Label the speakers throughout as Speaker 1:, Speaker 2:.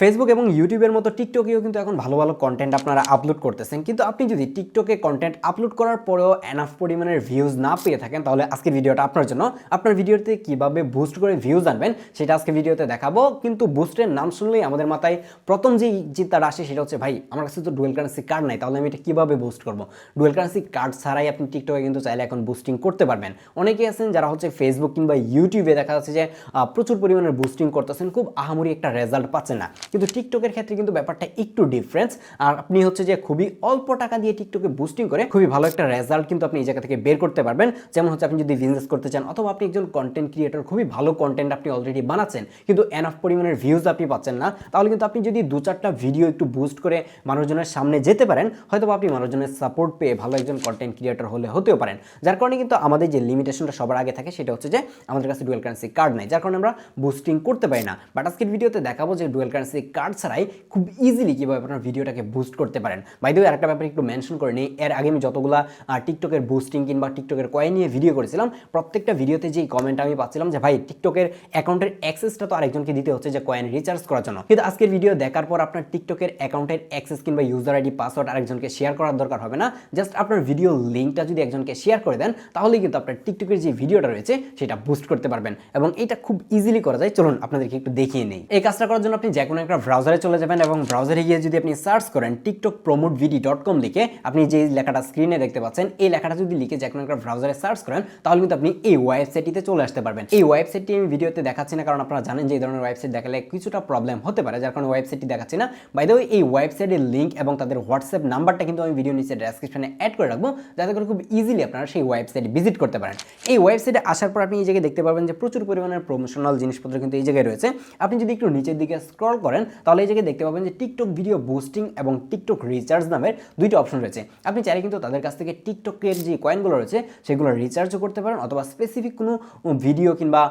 Speaker 1: Facebook এবং ইউটিউবের মতো টিকটকেও কিন্তু এখন ভালো ভালো কন্টেন্ট আপনারা আপলোড করতেছেন, কিন্তু আপনি যদি টিকটকে কন্টেন্ট আপলোড করার পরেও এনাফ পরিমাণের ভিউজ না পেয়ে থাকেন, তাহলে আজকের ভিডিওটা আপনার জন্য। আপনার ভিডিওতে কিভাবে বুস্ট করে ভিউজ আনবেন সেটা আজকে ভিডিওতে দেখাবো। কিন্তু বুস্টের নাম শুনলেই আমাদের মাথায় প্রথম যেই চিন্তাটা আসে সেটা হচ্ছে, ভাই আমার কাছে তো ডুয়েল কারেন্সি কার্ড নাই, তাহলে আমি এটা কীভাবে বুস্ট করবো? ডুয়েল কারেন্সি কার্ড ছাড়াই আপনি টিকটকে কিন্তু চাইলে এখন বুস্টিং করতে পারবেন। অনেকেই আছেন যারা হচ্ছে ফেসবুক কিংবা ইউটিউবে দেখা যাচ্ছে যে প্রচুর পরিমাণের বুস্টিং করতেছেন, খুব আহামরি একটা রেজাল্ট পাচ্ছেন না, কিন্তু টিকটকের ক্ষেত্রে কিন্তু ব্যাপারটা একটু ডিফারেন্স। আর আপনি হচ্ছে যে খুবই অল্প টাকা দিয়ে টিকটকে বুস্টিং করে খুবই ভালো একটা রেজাল্ট কিন্তু আপনি এই জায়গা থেকে বের করতে পারবেন। যেমন হচ্ছে আপনি যদি বিজনেস করতে চান, অথবা আপনি একজন কন্টেন্ট ক্রিয়েটর, খুবই ভালো কন্টেন্ট আপনি অলরেডি বানাচ্ছেন কিন্তু এনাফ পরিমাণের ভিউজ আপনি পাচ্ছেন না, তাহলে কিন্তু আপনি যদি 2-4টা ভিডিও একটু বুস্ট করে মানুষজনের সামনে যেতে পারেন, হয়তো আপনি মানুষজনের সাপোর্ট পেয়ে ভালো একজন কন্টেন্ট ক্রিয়েটর হতেও পারেন। যার কারণে কিন্তু আমাদের যে লিমিটেশনটা সবার আগে থাকে সেটা হচ্ছে যে আমাদের কাছে ডুয়েল কারেন্সি কার্ড নেই, যার কারণে আমরা বুস্টিং করতে পারি না। বাট আজকের ভিডিওতে দেখাবো যে ডুয়েল কারেন্সি কার্ড ছাড়াই খুব ইজিলি কীভাবে আপনার ভিডিওটাকে বুস্ট করতে পারেন। বাই দ্য ওয়ে, আরেকটা ব্যাপার একটু মেনশন করে নিই, এর আগে আমি যতগুলা টিকটকের বুস্টিং কিংবা টিকটকের কয়েন নিয়ে ভিডিও করেছিলাম, প্রত্যেকটা ভিডিওতে যেই কমেন্ট আমি পাচ্ছিলাম যে ভাই টিকটকের অ্যাকাউন্টের অ্যাক্সেসটা তো আরেকজনকে দিতে হচ্ছে যে কয়েন রিচার্জ করার জন্য, কিন্তু আজকের ভিডিও দেখার পর আপনার টিকটকের অ্যাকাউন্টের অ্যাক্সেস কিংবা ইউজার আইডি পাসওয়ার্ড আরেকজনকে শেয়ার করার দরকার হবে না। জাস্ট আপনার ভিডিও লিঙ্কটা যদি একজনকে শেয়ার করে দেন, তাহলেই কিন্তু আপনার টিকটকের যে ভিডিওটা রয়েছে সেটা বুস্ট করতে পারবেন, এবং এটা খুব ইজিলি করা যায়। চলুন আপনাদেরকে একটু দেখিয়ে নেই। এই কাজটা করার জন্য আপনি যে কোনো একটা ব্রাউজারে চলে যাবেন, এবং ব্রাউজারে গিয়ে যদি আপনি সার্চ করেন tiktokpromotevid.com লিখে, আপনি যে লেখাটা স্ক্রিনে দেখতে পাচ্ছেন এই লেখাটা যদি লিখে যে কোনো একটা ব্রাউজারে সার্চ করেন, তাহলে কিন্তু আপনি এই ওয়েবসাইটটিতে চলে আসতে পারবেন। এই ওয়েবসাইটটি আমি ভিডিওতে দেখাচ্ছি না, কারণ আপনারা জানেন যে এই ধরনের ওয়েবসাইট দেখালে কিছুটা প্রবলেম হতে পারে, যার কারণে ওয়েবসাইটটি দেখাচ্ছি না। বাই দ্য ওয়ে, এই ওয়েবসাইটের লিঙ্ক এবং তাদের হোয়াটসঅ্যাপ নাম্বারটা কিন্তু আমি ভিডিও নিচে ডেসক্রিপশনে অ্যাড করে রাখবো, যাতে করে খুব ইজিলি আপনারা সেই ওয়েবসাইটে ভিজিট করতে পারেন। এই ওয়েবসাইটে আসার পর আপনি এই জায়গায় দেখতে পারবেন যে প্রচুর পরিমাণের প্রমোশনাল জিনিসপত্র কিন্তু এই জায়গায় রয়েছে। আপনি যদি একটু নিচের দিকে স্ক্রল করেন, তাহলে এই জায়গায় দেখতে পাবেন যে টিকটক ভিডিও বুস্টিং এবং টিকটক রিচার্জ নামের দুইটা অপশন রয়েছে। আপনি চাইলে কিন্তু তাদের কাছ থেকে টিকটকের যে কয়েনগুলো রয়েছে সেগুলো রিচার্জও করতে পারেন, অথবা স্পেসিফিক কোনো ভিডিও কিংবা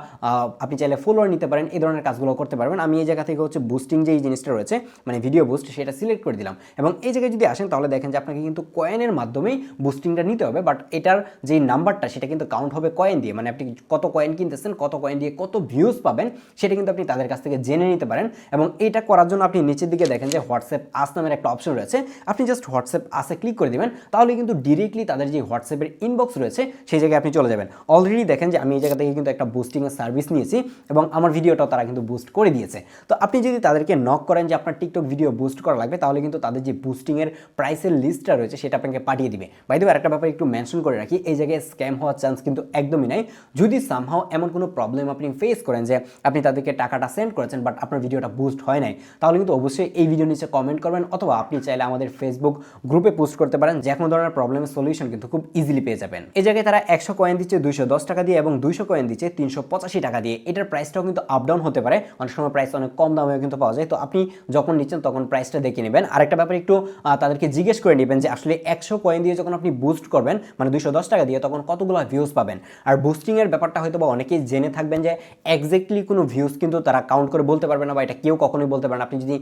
Speaker 1: আপনি চাইলে ফলোয়ার নিতে পারেন, এই ধরনের কাজগুলো করতে পারবেন। আমি এই জায়গা থেকে হচ্ছে বুস্টিং যে জিনিসটা রয়েছে, মানে ভিডিও বুস্ট, সেটা সিলেক্ট করে দিলাম, এবং এই জায়গায় যদি আসেন তাহলে দেখেন যে আপনাকে কিন্তু কয়েনের মাধ্যমেই বুস্টিংটা নিতে হবে, বাট এটার যেই নাম্বারটা সেটা কিন্তু কাউন্ট হবে কয়েন দিয়ে, মানে আপনি কত কয়েন কিনতেছেন, কত কয়েন দিয়ে কত ভিউজ পাবেন সেটা কিন্তু আপনি তাদের কাছ থেকে জেনে নিতে পারেন। এবং এটা করার জন্য আপনি নিচের দিকে দেখেন যে হোয়াটসঅ্যাপ আস নামের একটা অপশন রয়েছে, আপনি জাস্ট হোয়াটসঅ্যাপ আসে ক্লিক করে দিবেন, তাহলে কিন্তু ডিরেক্টলি তাদের যে হোয়াটসঅ্যাপের ইনবক্স রয়েছে সেই জায়গায় আপনি চলে যাবেন। অলরেডি দেখেন যে আমি এই জায়গা থেকে কিন্তু একটা বুস্টিংয়ের সার্ভিস নিয়েছি, এবং আমার ভিডিওটাও তারা কিন্তু বুস্ট করে দিয়েছে। তো আপনি যদি তাদেরকে নক করেন যে আপনার টিকটক ভিডিও বুস্ট করা লাগবে, তাহলে কিন্তু তাদের যে বুস্টিংয়ের প্রাইসের লিস্টটা রয়েছে সেটা আপনাকে পাঠিয়ে দিবে। বাই দ্য ওয়ে, আরেকটা ব্যাপার একটু মেনশন করে রাখি, এই জায়গায় স্ক্যাম হওয়ার চান্স কিন্তু একদমই নাই। যদি সামহাও এমন কোনো প্রবলেম আপনি ফেস করেন যে আপনি তাদেরকে টাকাটা সেন্ড করেছেন বাট আপনার ভিডিওটা বুস্ট হয় নাই, তাহলে কিন্তু অবশ্যই এই ভিডিও নিচে কমেন্ট করবেন, অথবা আপনি চাইলে আমাদের ফেসবুক গ্রুপে পোস্ট করতে পারেন, যে কোনো ধরনের প্রবলেমের সলিউশন কিন্তু খুব ইজিলি পেয়ে যাবেন। এই জায়গায় তারা 100 কয়েন দিচ্ছে 210 টাকা দিয়ে, এবং 200 কয়েন দিচ্ছে 385 টাকা দিয়ে। এটার প্রাইসটাও কিন্তু আপ ডাউন হতে পারে, অনেক সময় প্রাইস অনেক কম দামেও কিন্তু পাওয়া যায়। তো আপনি যখন নিচ্ছেন তখন প্রাইসটা দেখে নেবেন। আরেকটা ব্যাপার একটু তাদেরকে জিজ্ঞেস করে নেবেন যে আসলে 100 কয়েন দিয়ে যখন আপনি বুস্ট করবেন, মানে 210 টাকা দিয়ে, তখন কতগুলো ভিউজ পাবেন। আর বুস্টিংয়ের ব্যাপারটা হয়তো বা অনেকেই জেনে থাকবেন যে এক্স্যাক্টলি কোনো ভিউজ কিন্তু তারা কাউন্ট করে বলতে পারবে না, বা এটা কেউ কখনোই বলতে পারে না। আপনি যদি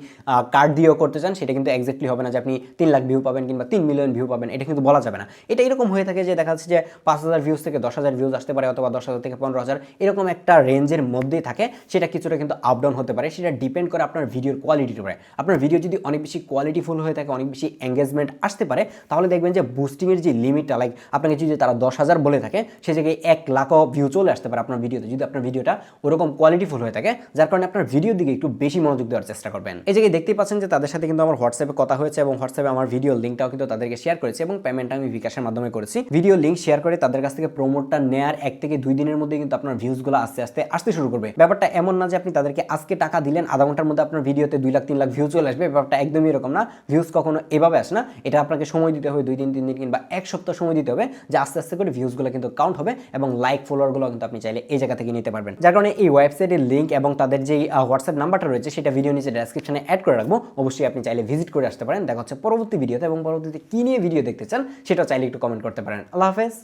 Speaker 1: কার্ড দিয়েও করতে চান, সেটা কিন্তু এক্স্যাক্টলি হবে না যে আপনি 3 লাখ ভিউ পাবেন কিংবা 3 মিলিয়ন ভিউ পাবেন, এটা কিন্তু বলা যাবে না। এটা এরকম হয়ে থাকে যে দেখা যাচ্ছে যে 5,000 ভিউজ থেকে 10,000 ভিউজ আসতে পারে, অথবা 10,000 থেকে 15,000, এরকম একটা রেঞ্জের মধ্যেই থাকে। সেটা কিছুটা কিন্তু আপ ডাউন হতে পারে, সেটা ডিপেন্ড করে আপনার ভিডিওর কোয়ালিটির উপরে। আপনার ভিডিও যদি অনেক বেশি কোয়ালিটিফুল হয়ে থাকে, অনেক বেশি এঙ্গেজমেন্ট আসতে পারে, তাহলে দেখবেন যে বুস্টিংয়ের যে লিমিটটা, লাইক আপনাকে যদি তারা 10,000 বলে থাকে, সে জায়গায় 1 লাখও ভিউ চলে আসতে পারে আপনার ভিডিওতে, যদি আপনার ভিডিওটা ওরকম কোয়ালিটিফুল হয়ে থাকে, যার কারণে আপনার ভিডিওর দিকে একটু বেশি মনোযোগ দেওয়ার চেষ্টা করবেন। এই জায়গায় দেখতেই পাচ্ছেন যে তাদের সাথে কিন্তু আমার হোয়াটসঅ্যাপে কথা হয়েছে, এবং হোয়াটসঅ্যাপে আমার ভিডিও লিঙ্কটাও কিন্তু তাদেরকে শেয়ার করেছি, এবং পেমেন্টটা আমি বিকাশের মাধ্যমে করেছি। ভিডিও লিঙ্ক শেয়ার করে তাদের কাছ থেকে প্রমোটটা নেয়ার 1 থেকে 2 দিনের মধ্যে কিন্তু আপনার ভিউজগুলো আস্তে আস্তে আসতে শুরু করবে। ব্যাপারটা এমন না যে আপনি তাদেরকে আজকে টাকা দিলেন, আধা ঘন্টার মধ্যে আপনার ভিডিওতে 2 লাখ 3 লাখ ভিউ চলে আসবে, ব্যাপারটা একদমই এরকম না। ভিউজ কখনো এভাবে আসে না, এটা আপনাকে সময় দিতে হবে, 2 দিন 3 দিন কিংবা 1 সপ্তাহ সময় দিতে হবে, যে আস্তে আস্তে করে ভিউজগুলো কিন্তু কাউন্ট হবে, এবং লাইক ফলোয়ারগুলো কিন্তু আপনি চাইলে এই জায়গা থেকে নিতে পারবেন। যার কারণে এই ওয়েবসাইটের লিঙ্ক এবং তাদের যে হোয়াটসঅ্যাপ নাম্বারটা রয়েছে সেটা ভিডিও নিচে ডেসক্রিপশনে অ্যাড করে রাখবো, অবশ্যই আপনি চাইলে ভিজিট করে আসতে পারেন। দেখা হচ্ছে পরবর্তী ভিডিওতে, এবং পরবর্তীতে কি নিয়ে ভিডিও দেখতে চান সেটা চাইলে একটু কমেন্ট করতে পারেন। আল্লাহ হাফেজ।